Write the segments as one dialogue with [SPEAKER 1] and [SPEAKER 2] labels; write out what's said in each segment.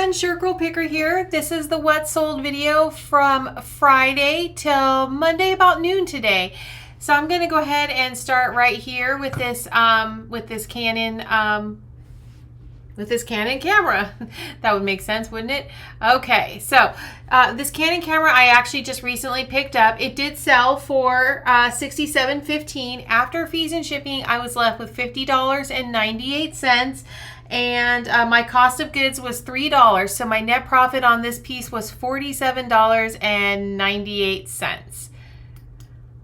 [SPEAKER 1] everyone, Shirt Girl Picker here. This is the what sold video from Friday till Monday about noon today. So I'm going to go ahead and start right here with this Canon camera. That would make sense, wouldn't it? Okay, so this Canon camera I actually just recently picked up. It did sell for $67.15. After fees and shipping, I was left with $50.98. And my cost of goods was $3. So my net profit on this piece was $47.98.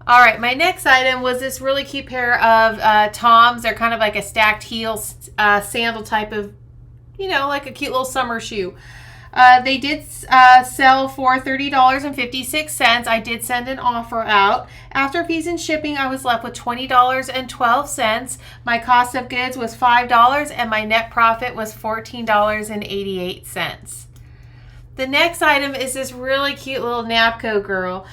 [SPEAKER 1] All right, my next item was this really cute pair of Toms. They're kind of like a stacked heel sandal type of, you know, like a cute little summer shoe. They did sell for $30.56. I did send an offer out. After fees and shipping, I was left with $20.12. My cost of goods was $5, and my net profit was $14.88. The next item is this really cute little Napco girl.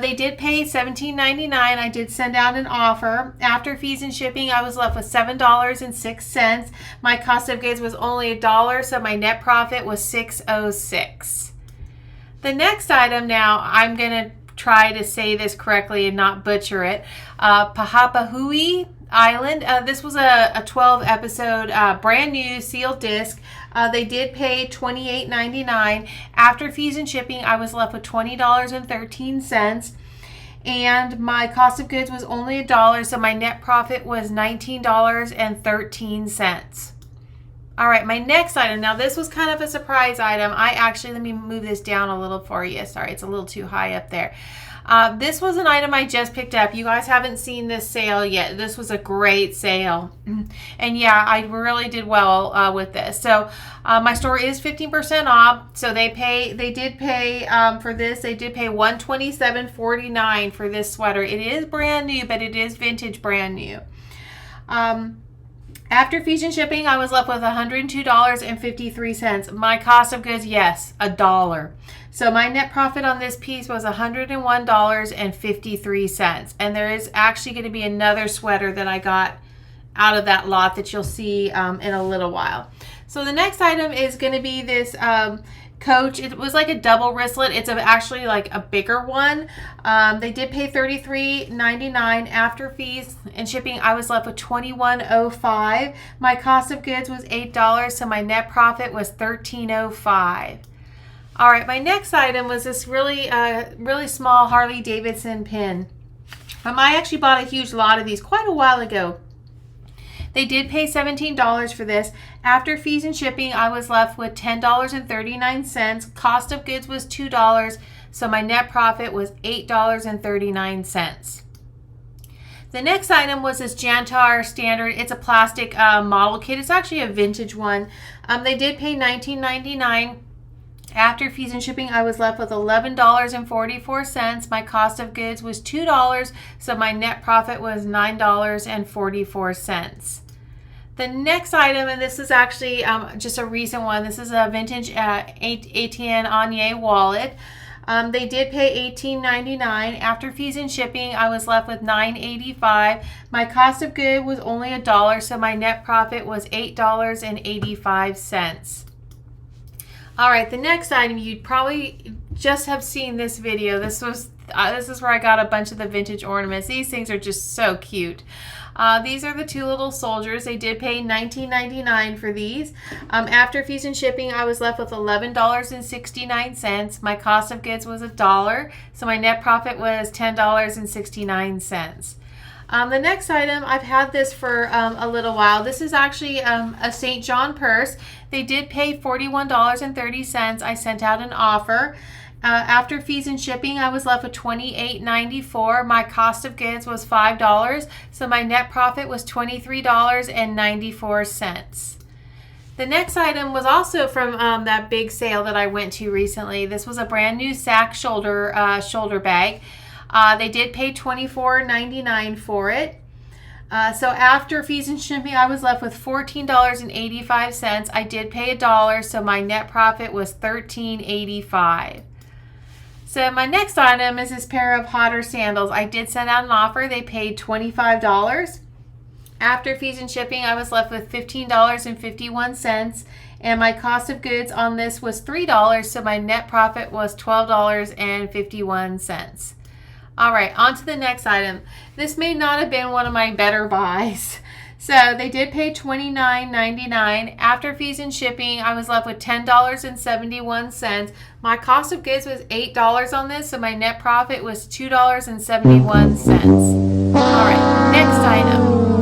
[SPEAKER 1] They did pay $17.99. I did send out an offer. After fees and shipping, I was left with $7.06. My cost of goods was only $1, so my net profit was $6.06. The next item now, I'm going to try to say this correctly and not butcher it. Pahapahui Island. This was a 12 episode brand new sealed disc. They did pay $28.99. After fees and shipping, I was left with $20.13. And my cost of goods was only $1, so my net profit was $19.13. All right, my next item. Now, this was kind of a surprise item. Let me move this down a little for you. Sorry, it's a little too high up there. This was an item I just picked up. You guys haven't seen this sale yet. This was a great sale. And yeah, I really did well with this. So my store is 15% off. So they did pay for this. They did pay $127.49 for this sweater. It is brand new, but it is vintage brand new. After fees and shipping, I was left with $102.53. My cost of goods, yes, $1. So my net profit on this piece was $101.53. And there is actually going to be another sweater that I got out of that lot that you'll see in a little while. So the next item is going to be this Coach. It was like a double wristlet. It's actually like a bigger one. They did pay $33.99. After fees and shipping, I was left with $21.05. My cost of goods was $8, so my net profit was $13.05. All right, my next item was this really small Harley Davidson pin. I actually bought a huge lot of these quite a while ago. They did pay $17 for this. After fees and shipping, I was left with $10.39. Cost of goods was $2, so my net profit was $8.39. The next item was this Jantar Standard. It's a plastic model kit. It's actually a vintage one. They did pay $19.99. After fees and shipping, I was left with $11.44. My cost of goods was $2, so my net profit was $9.44. The next item, and this is actually just a recent one. This is a vintage Etienne Anye wallet. They did pay $18.99. After fees and shipping, I was left with $9.85. My cost of goods was only $1, so my net profit was $8.85. All right, the next item, you'd probably just have seen this video. This is where I got a bunch of the vintage ornaments. These things are just so cute. These are the two little soldiers. They did pay $19.99 for these. After fees and shipping, I was left with $11.69. My cost of goods was $1, so my net profit was $10.69. The next item, I've had this for a little while. This is actually a St. John purse. They did pay $41.30. I sent out an offer. After fees and shipping, I was left with $28.94. My cost of goods was $5, so my net profit was $23.94. The next item was also from that big sale that I went to recently. This was a brand new sack shoulder bag. They did pay $24.99 for it. So after fees and shipping, I was left with $14.85. I did pay $1, so my net profit was $13.85. So my next item is this pair of Hotter sandals. I did send out an offer. They paid $25. After fees and shipping, I was left with $15.51, and my cost of goods on this was $3, so my net profit was $12.51. All right, on to the next item. This may not have been one of my better buys. So they did pay $29.99. After fees and shipping, I was left with $10.71. My cost of goods was $8 on this, so my net profit was $2.71. All right, next item.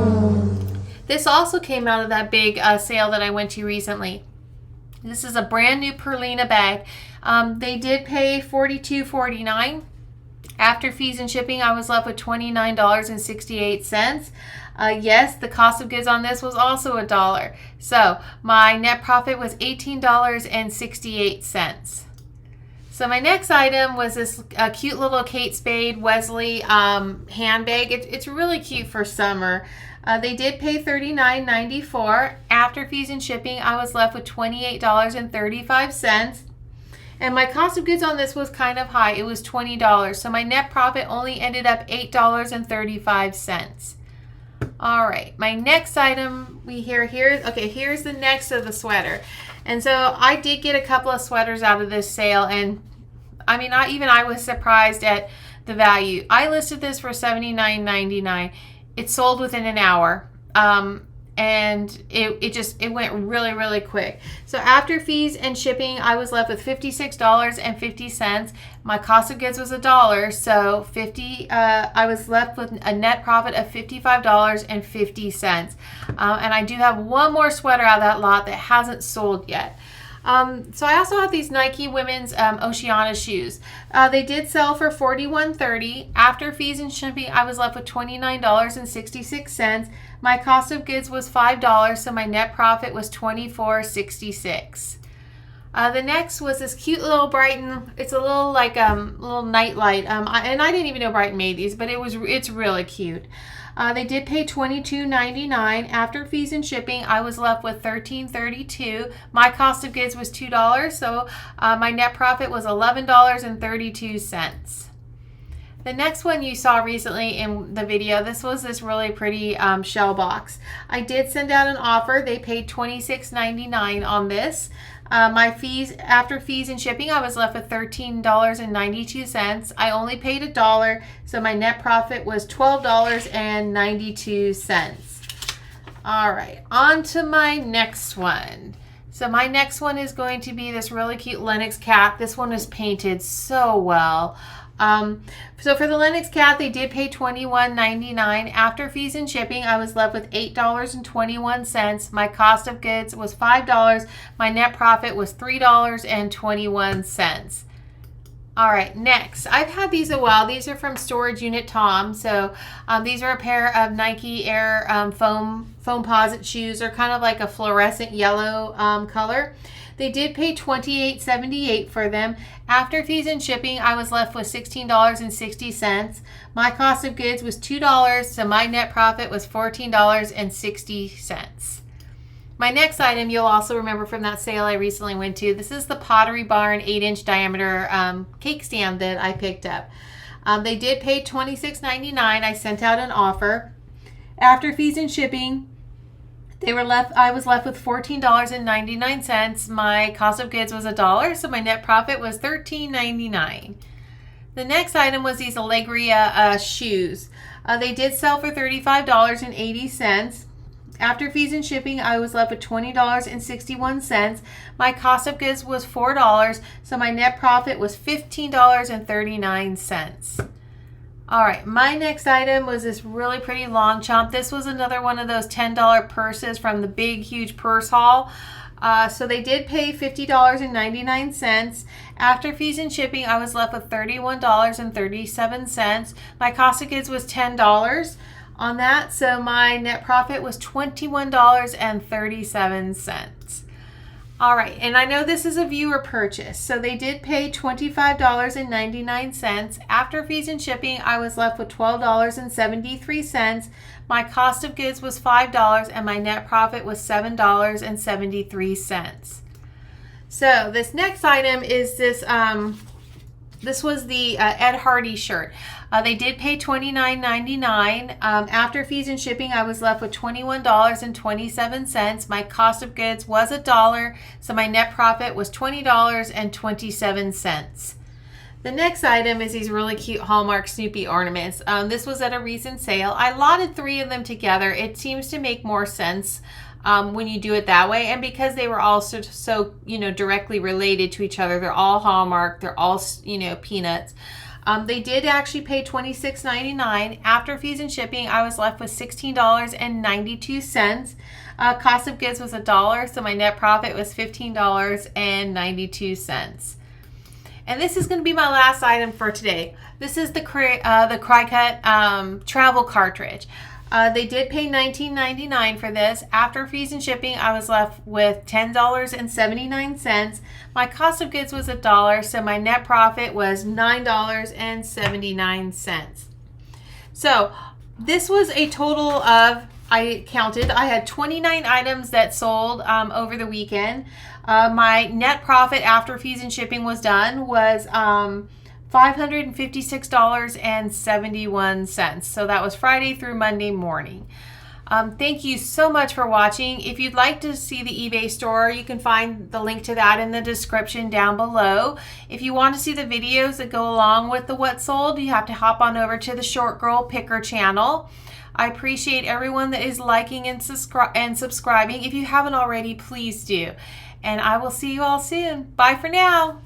[SPEAKER 1] This also came out of that big sale that I went to recently. This is a brand new Perlina bag. They did pay $42.49. After fees and shipping, I was left with $29.68. Yes, the cost of goods on this was also $1. So my net profit was $18.68. So my next item was this cute little Kate Spade Wesley handbag. It's really cute for summer. They did pay $39.94. After fees and shipping, I was left with $28.35. And my cost of goods on this was kind of high. It was $20. So my net profit only ended up $8.35. All right, my next item here's the next of the sweater. And so I did get a couple of sweaters out of this sale, and I mean, I was surprised at the value. I listed this for $79.99. It sold within an hour. And it went really, really quick. So after fees and shipping, I was left with $56.50. My cost of goods was $1, so I was left with a net profit of $55.50. And I do have one more sweater out of that lot that hasn't sold yet. So I also have these Nike women's Oceana shoes. They did sell for $41.30. After fees and shipping, I was left with $29.66. My cost of goods was $5, so my net profit was $24.66. The next was this cute little Brighton. It's a little like little nightlight. And I didn't even know Brighton made these, but it's really cute. They did pay $22.99. After fees and shipping, I was left with $13.32. My cost of goods was $2, so my net profit was $11.32. The next one you saw recently in the video, this was this really pretty shell box. I did send out an offer. They paid $26.99 on this. My fees, after fees and shipping, I was left with $13.92. I only paid $1, so my net profit was $12.92. All right, on to my next one. So my next one is going to be this really cute Lenox cat. This one is painted so well. So for the Lenox cat, they did pay $21.99. After fees and shipping, I was left with $8.21. My cost of goods was $5. My net profit was $3.21. All right, next. I've had these a while. These are from Storage Unit Tom. So these are a pair of Nike Air foamposite shoes. They're kind of like a fluorescent yellow color. They did pay $28.78 for them. After fees and shipping, I was left with $16.60. My cost of goods was $2, so my net profit was $14.60. My next item you'll also remember from that sale I recently went to. This is the Pottery Barn 8-inch diameter cake stand that I picked up. They did pay $26.99. I sent out an offer. After fees and shipping, I was left with $14.99. My cost of goods was $1, so my net profit was $13.99. The next item was these Allegria shoes. They did sell for $35.80. After fees and shipping, I was left with $20.61. My cost of goods was $4, so my net profit was $15.39. All right, my next item was this really pretty long chomp. This was another one of those $10 purses from the big, huge purse haul. So they did pay $50.99. After fees and shipping, I was left with $31.37. My cost of goods was $10 on that, so my net profit was $21.37. All right, and I know this is a viewer purchase, so they did pay $25.99. After fees and shipping, I was left with $12.73. My cost of goods was $5, and my net profit was $7.73. So this next item is this This was the Ed Hardy shirt. They did pay $29.99. After fees and shipping, I was left with $21.27. My cost of goods was $1, so my net profit was $20.27. The next item is these really cute Hallmark Snoopy ornaments. This was at a recent sale. I lotted 3 of them together. It seems to make more sense when you do it that way, and because they were all so directly related to each other. They're all Hallmark. They're all peanuts. They did actually pay $26.99. After fees and shipping, I was left with $16.92. Cost of goods was $1, so my net profit was $15.92. And this is going to be my last item for today. This is the Cricut travel cartridge. They did pay $19.99 for this. After fees and shipping, I was left with $10.79. My cost of goods was $1, so my net profit was $9.79. So this was a total of, I counted, I had 29 items that sold over the weekend. My net profit after fees and shipping was done was $556.71. So that was Friday through Monday morning. Thank you so much for watching. If you'd like to see the eBay store, you can find the link to that in the description down below. If you want to see the videos that go along with the what sold, you have to hop on over to the Short Girl Picker channel. I appreciate everyone that is liking and subscribing. If you haven't already, please do. And I will see you all soon. Bye for now.